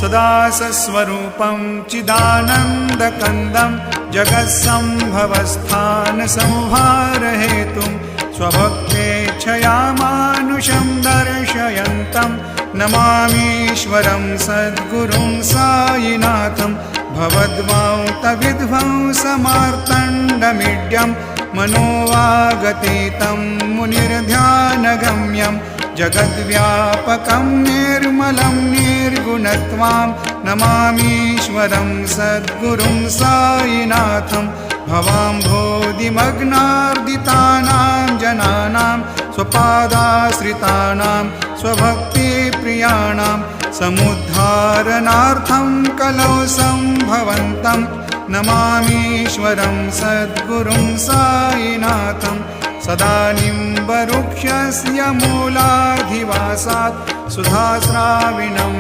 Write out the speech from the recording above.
सदा सस्वरूपं चिदानन्दकन्दं जगत्सम्भवस्थानसंहारहेतुं स्वभक्तेच्छया मानुषं दर्शयन्तं नमामीश्वरं सद्गुरुं सायिनाथं भवद्वान्तविध्वंसमार्तण्डमीड्यं मनोवागतीतं मुनिर्ध्यानगम्यं जगद्व्यापकं निर्मलं निर्गुणत्वां नमामीश्वरं सद्गुरुं सायिनाथं भवाम्भोधिमग्नार्दितानां जनानां स्वपादाश्रितानां स्वभक्तिप्रियाणां समुद्धारणार्थं कलौ सम्भवन्तं नमामीश्वरं सद्गुरुं सायिनाथं सदा निम्बवृक्षस्य मूलाधिवासात् सुधास्राविणं